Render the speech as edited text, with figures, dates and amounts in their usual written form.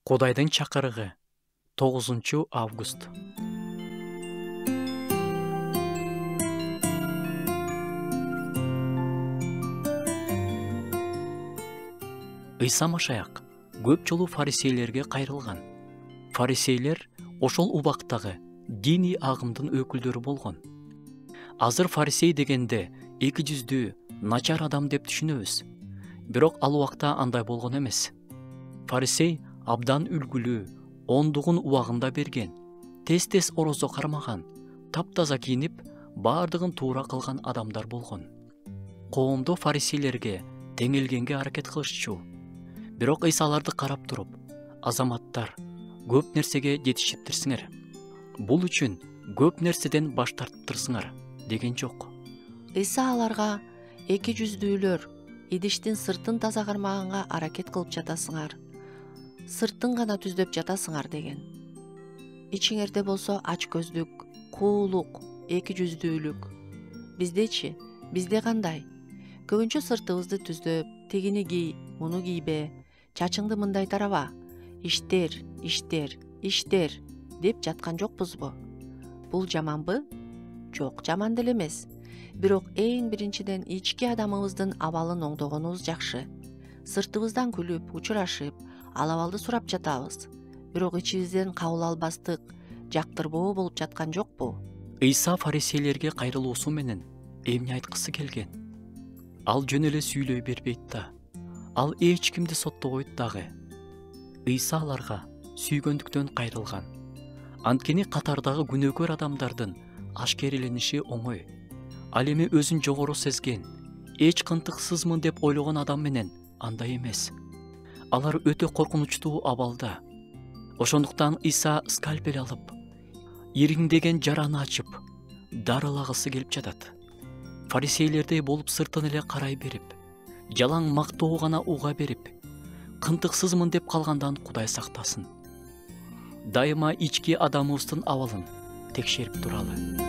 Кудайдын чакырыгы 9 август. Ыйса Машаяк көп жолу фарисейлерге кайрылган. Фарисейлер ошол убактагы диний агымдын өкүлдөрү болгон. Азыр фарисей дегенде эки жүздүү, начар адам деп түшүнөбүз. Бирок ал убакта андай болгон эмес. Фарисей абдан үлгүлүү, ондугун убагында берген, тез орозо кармаган, таптаза кийинип, баардыгын туура кылган адамдар болгон. Коомдо фарисейлерге теңелгенге аракет кылышчу. Бирок Ыйса аларды карап туруп, азаматтар, көп нерсеге жетишиптирсиңер. Бул үчүн көп нерседен баш тарттырсыңар деген жок. Ыйса аларга эки жүздүүлөр, идиштин сыртын таза кармаганга аракет кылып жатасыңар. Сыртын гана түздөп жатасыңар деген. Ичиңерде болсо ач көздүк, куулук, эки жүздүүлүк. Биздечи, бизде кандай? Көбүнчө сыртыбызды түздөп, тигини кий, муну кийбе, чачыңды мындай тараба, иштер деп жаткан жокпузбу? Бул жаманбы? Жок, жаман деле эмес. Бирок эң биринчиден ички адамыбыздын абалын оңдогонубуз жакшы. Сыртыбыздан күлүп, учурашып, алабалды сурап жатабыз. Бирок ичибизден кабыл албастык, жактырбоо болуп жаткан жокпу? Ыйса фарисейлерге кайрылуусу менен эмне айткысы келген? Ал жөн эле сүйлөй бербейт да. Ал эч кимди соттобойт дагы. Ыйса аларга сүйгөндүктөн кайрылган. Анткени катардагы күнөөкөр адамдардын ашкерелениши оңой. Ал эми өзүн жогору сезген, эч кынтыксызмын деп ойлогон адам менен андай эмес. Алар өтө коркунучтуу абалда. Ошондуктан Ыйса скальпель алып, ириңдеген жараны ачып, дарылагысы келип жатат. Фарисейлердей болуп сыртын эле карай берип, жалаң мактоо гана уга берип, кынтыксызмын деп калгандан Кудай сактасын. Дайыма ички адамыбыздын абалын текшерип туралы.